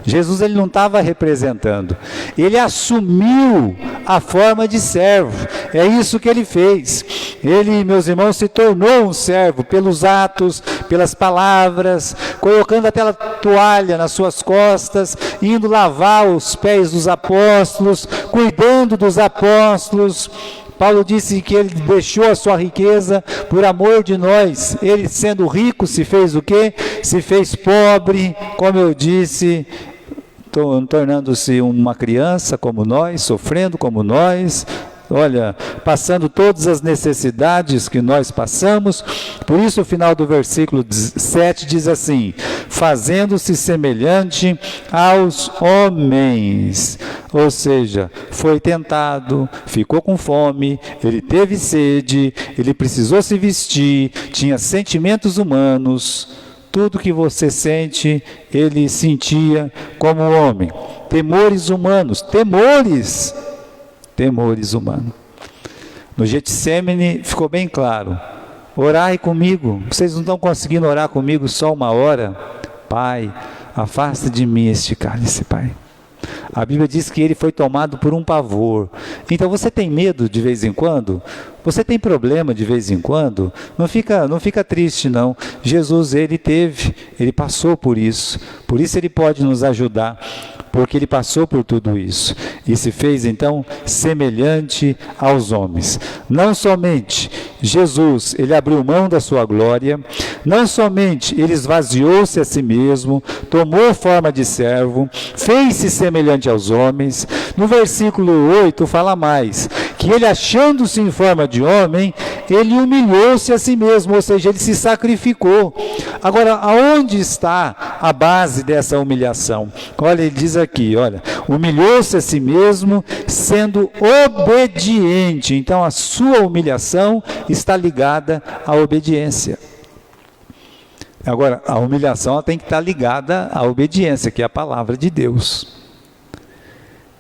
Jesus, ele não estava representando. Ele assumiu a forma de servo. É isso que ele fez. Ele, meus irmãos, se tornou um servo pelos atos, pelas palavras, colocando aquela toalha nas suas costas, indo lavar os pés dos apóstolos, cuidando dos apóstolos. Paulo disse que ele deixou a sua riqueza por amor de nós. Ele, sendo rico, se fez o quê? Se fez pobre, como eu disse, tornando-se uma criança como nós, sofrendo como nós, olha, passando todas as necessidades que nós passamos. Por isso o final do versículo 7 diz assim: fazendo-se semelhante aos homens. Ou seja, foi tentado, ficou com fome, ele teve sede, ele precisou se vestir, tinha sentimentos humanos. Tudo que você sente, ele sentia como homem. Temores humanos, temores humanos. No Getsêmani ficou bem claro: orai comigo. Vocês não estão conseguindo orar comigo só 1 hora? Pai, afasta de mim este cálice, Pai. A Bíblia diz que ele foi tomado por um pavor. Então você tem medo de vez em quando? Você tem problema de vez em quando? Não fica triste não. Jesus, ele passou por isso. Por isso ele pode nos ajudar, porque ele passou por tudo isso e se fez então semelhante aos homens. Não somente Jesus, ele abriu mão da sua glória, não somente ele esvaziou-se a si mesmo, tomou forma de servo, fez-se semelhante aos homens. No versículo 8 fala mais, que ele, achando-se em forma de homem, ele humilhou-se a si mesmo, ou seja, ele se sacrificou. Agora, aonde está a base dessa humilhação? Olha, ele diz aqui, olha, humilhou-se a si mesmo, sendo obediente. Então, a sua humilhação está ligada à obediência. Agora, a humilhação ela tem que estar ligada à obediência, que é a palavra de Deus.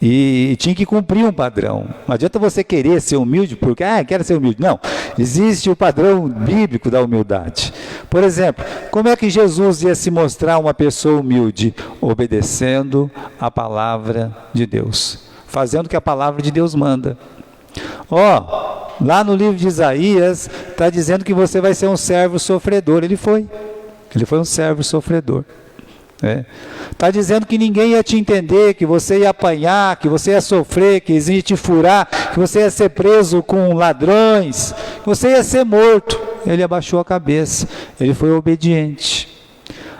E tinha que cumprir um padrão. Não adianta você querer ser humilde porque, quero ser humilde. Não, existe o padrão bíblico da humildade. Por exemplo, como é que Jesus ia se mostrar uma pessoa humilde? Obedecendo a palavra de Deus, fazendo o que a palavra de Deus manda. Lá no livro de Isaías, está dizendo que você vai ser um servo sofredor. Ele foi um servo sofredor. Está dizendo que ninguém ia te entender, que você ia apanhar, que você ia sofrer, que eles iam te furar, que você ia ser preso com ladrões, que você ia ser morto. Ele abaixou a cabeça, ele foi obediente.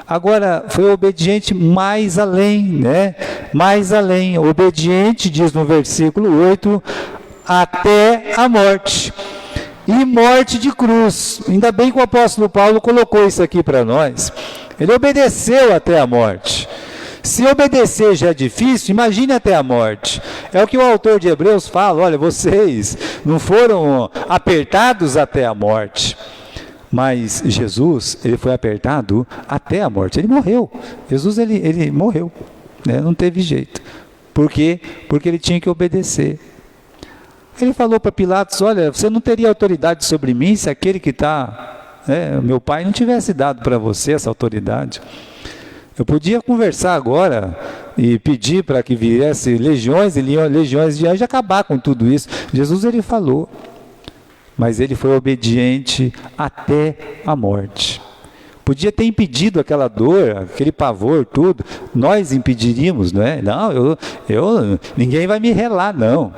Agora, foi obediente mais além, mais além, obediente, diz no versículo 8, até a morte. E morte de cruz. Ainda bem que o apóstolo Paulo colocou isso aqui para nós. Ele obedeceu até a morte. Se obedecer já é difícil, imagine até a morte. É o que o autor de Hebreus fala, olha, vocês não foram apertados até a morte. Mas Jesus, ele foi apertado até a morte. Ele morreu. Jesus, ele morreu, né? Não teve jeito. Por quê? Porque ele tinha que obedecer. Ele falou para Pilatos: olha, você não teria autoridade sobre mim se aquele que está, meu pai, não tivesse dado para você essa autoridade. Eu podia conversar agora e pedir para que viesse legiões e legiões de anjos e acabar com tudo isso. Jesus, ele falou, mas ele foi obediente até a morte. Podia ter impedido aquela dor, aquele pavor, tudo. Nós impediríamos, não é? Não, ninguém vai me relar, não.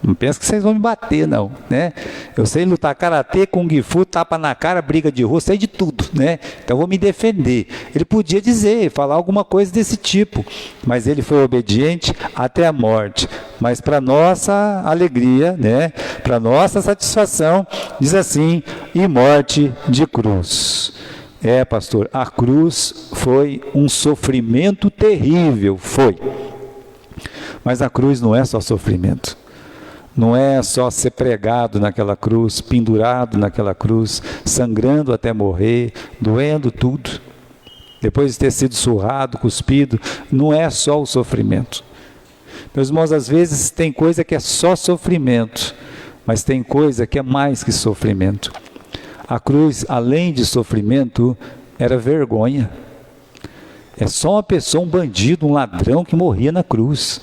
Não pensa que vocês vão me bater, não, né? Eu sei lutar karatê, kung fu, tapa na cara, briga de rua, sei de tudo, né? Então vou me defender. Ele podia dizer, falar alguma coisa desse tipo, mas ele foi obediente até a morte. Mas para nossa alegria, né? Para nossa satisfação, diz assim: e morte de cruz. Pastor, a cruz foi um sofrimento terrível, foi. Mas a cruz não é só sofrimento. Não é só ser pregado naquela cruz, pendurado naquela cruz, sangrando até morrer, doendo tudo. Depois de ter sido surrado, cuspido, não é só o sofrimento. Meus irmãos, às vezes tem coisa que é só sofrimento, mas tem coisa que é mais que sofrimento. A cruz, além de sofrimento, era vergonha. É só uma pessoa, um bandido, um ladrão que morria na cruz.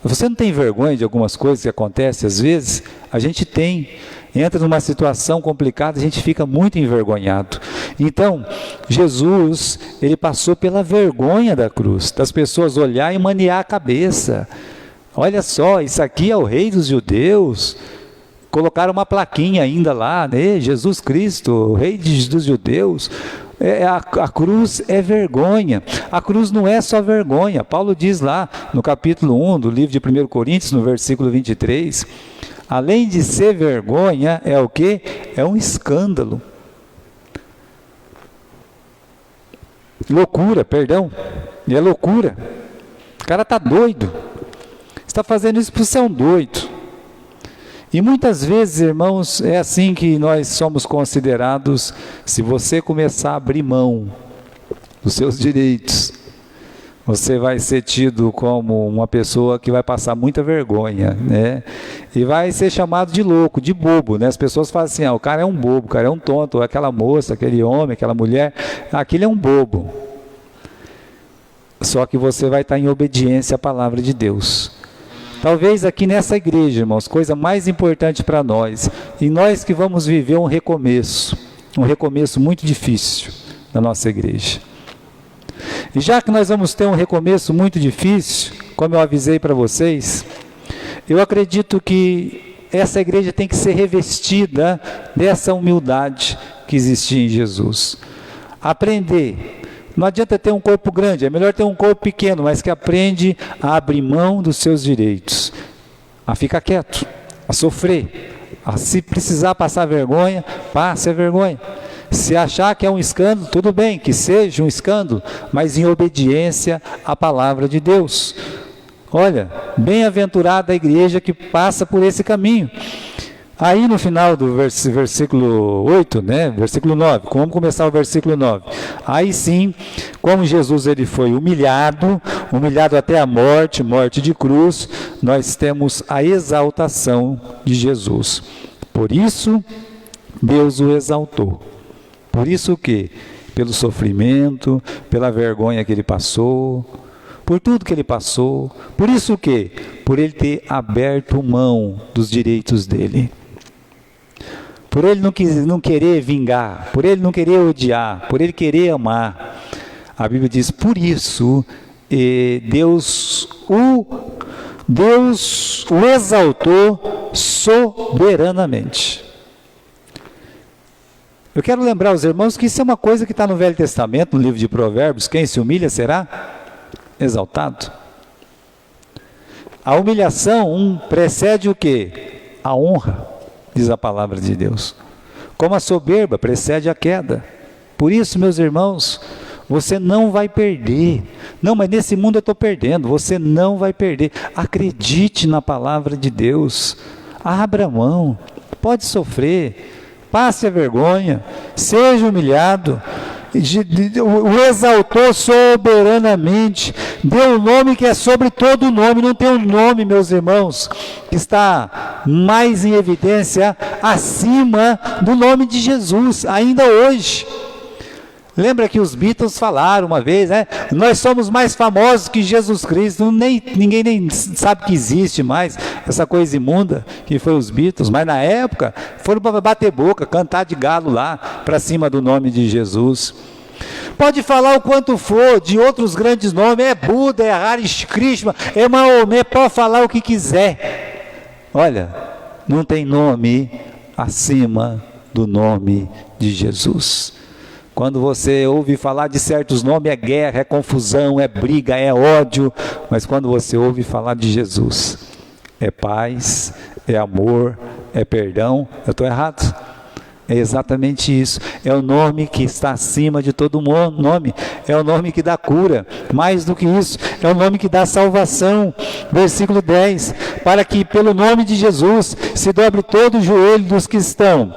Você não tem vergonha de algumas coisas que acontecem às vezes? A gente tem. Entra numa situação complicada, a gente fica muito envergonhado. Então, Jesus, ele passou pela vergonha da cruz, das pessoas olhar e maniar a cabeça. Olha só, isso aqui é o rei dos judeus. Colocaram uma plaquinha ainda lá, né? Jesus Cristo, o rei dos judeus. A cruz é vergonha. A cruz não é só vergonha. Paulo diz lá no capítulo 1 do livro de 1 Coríntios, no versículo 23, além de ser vergonha, é o quê? É um escândalo. Loucura, perdão. É loucura. O cara está doido. Está fazendo isso porque você é um doido. E muitas vezes, irmãos, é assim que nós somos considerados. Se você começar a abrir mão dos seus direitos, você vai ser tido como uma pessoa que vai passar muita vergonha, né? E vai ser chamado de louco, de bobo, né? As pessoas falam assim: o cara é um bobo, o cara é um tonto, aquela moça, aquele homem, aquela mulher, aquele é um bobo. Só que você vai estar em obediência à palavra de Deus. Talvez aqui nessa igreja, irmãos, coisa mais importante para nós, e nós que vamos viver um recomeço muito difícil na nossa igreja. E já que nós vamos ter um recomeço muito difícil, como eu avisei para vocês, eu acredito que essa igreja tem que ser revestida dessa humildade que existia em Jesus. Aprender. Não adianta ter um corpo grande, é melhor ter um corpo pequeno, mas que aprende a abrir mão dos seus direitos, a ficar quieto, a sofrer, a se precisar passar vergonha, passe a vergonha. Se achar que é um escândalo, tudo bem, que seja um escândalo, mas em obediência à palavra de Deus. Olha, bem-aventurada a igreja que passa por esse caminho. Aí no final do versículo 8, né, versículo 9, vamos começar o versículo 9. Aí sim, como Jesus ele foi humilhado até a morte, morte de cruz, nós temos a exaltação de Jesus. Por isso, Deus o exaltou. Por isso o quê? Pelo sofrimento, pela vergonha que ele passou, por tudo que ele passou. Por isso o quê? Por ele ter aberto mão dos direitos dele. Por ele não querer vingar, por ele não querer odiar, por ele querer amar. A Bíblia diz, por isso, Deus o exaltou soberanamente. Eu quero lembrar aos irmãos que isso é uma coisa que está no Velho Testamento, no livro de Provérbios: quem se humilha será exaltado. A humilhação precede o quê? A honra. Diz a palavra de Deus. Como a soberba precede a queda. Por isso, meus irmãos, você não vai perder. Não, mas nesse mundo eu estou perdendo. Você não vai perder. Acredite na palavra de Deus. Abra mão. Pode sofrer. passe a vergonha, seja humilhado, o exaltou soberanamente, deu um nome que é sobre todo nome. Não tem um nome, meus irmãos, que está mais em evidência acima do nome de Jesus, ainda hoje. Lembra que os Beatles falaram uma vez, né? Nós somos mais famosos que Jesus Cristo. Ninguém nem sabe que existe mais essa coisa imunda que foi os Beatles, mas na época foram para bater boca, cantar de galo lá para cima do nome de Jesus. Pode falar o quanto for de outros grandes nomes, é Buda, é Hare Krishna, é Maomé, pode falar o que quiser. Olha, não tem nome acima do nome de Jesus. Quando você ouve falar de certos nomes, é guerra, é confusão, é briga, é ódio. Mas quando você ouve falar de Jesus, é paz, é amor, é perdão. Eu estou errado? É exatamente isso. É o nome que está acima de todo nome. É o nome que dá cura. Mais do que isso, é o nome que dá salvação. Versículo 10. Para que pelo nome de Jesus se dobre todo o joelho dos que estão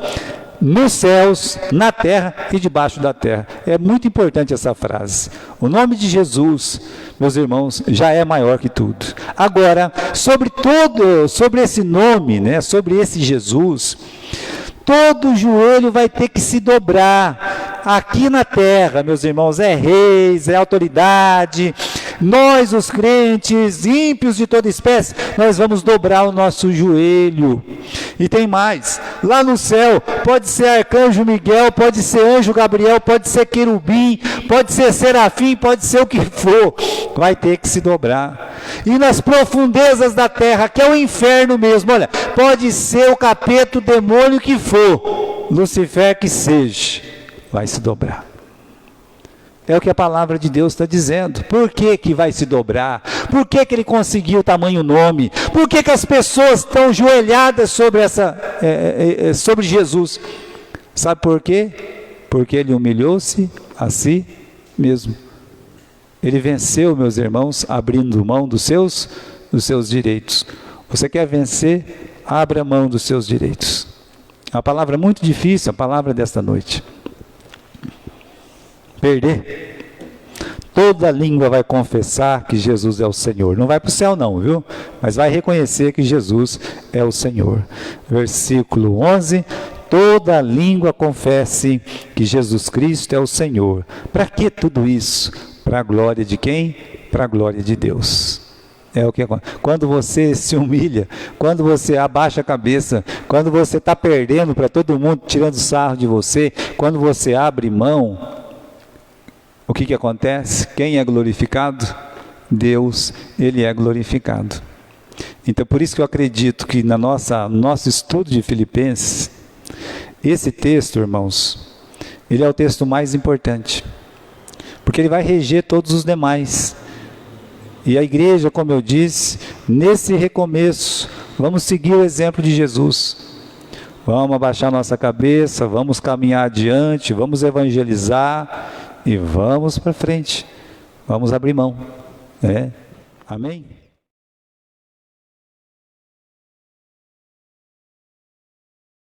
nos céus, na terra e debaixo da terra. É muito importante essa frase. O nome de Jesus, meus irmãos, já é maior que tudo. Agora, sobre esse nome, né, sobre esse Jesus, todo joelho vai ter que se dobrar. Aqui na terra, meus irmãos, é reis, é autoridade. Nós, os crentes, ímpios de toda espécie, nós vamos dobrar o nosso joelho. E tem mais, lá no céu, pode ser arcanjo Miguel, pode ser anjo Gabriel, pode ser querubim, pode ser serafim, pode ser o que for, vai ter que se dobrar. E nas profundezas da terra, que é o inferno mesmo, olha, pode ser o capeta, o demônio que for, Lucifer que seja, vai se dobrar. É o que a palavra de Deus está dizendo. Por que que vai se dobrar? Por que que ele conseguiu tamanho nome? Por que que as pessoas estão ajoelhadas sobre Jesus? Sabe por quê? Porque ele humilhou-se a si mesmo. Ele venceu, meus irmãos, abrindo mão dos seus direitos. Você quer vencer? Abra mão dos seus direitos. É uma palavra muito difícil, a palavra desta noite. Perder. Toda língua vai confessar que Jesus é o Senhor. Não vai para o céu não, viu? Mas vai reconhecer que Jesus é o Senhor. Versículo 11. Toda língua confesse que Jesus Cristo é o Senhor. Para que tudo isso? Para a glória de quem? Para a glória de Deus. É o que acontece. Quando você se humilha, quando você abaixa a cabeça, quando você está perdendo para todo mundo, tirando sarro de você, quando você abre mão, o que acontece? Quem é glorificado? Deus, Ele é glorificado. Então, por isso que eu acredito que no nosso estudo de Filipenses, esse texto, irmãos, ele é o texto mais importante, porque ele vai reger todos os demais. E a igreja, como eu disse, nesse recomeço, vamos seguir o exemplo de Jesus. Vamos abaixar nossa cabeça, vamos caminhar adiante, vamos evangelizar, e vamos para frente, vamos abrir mão, Amém?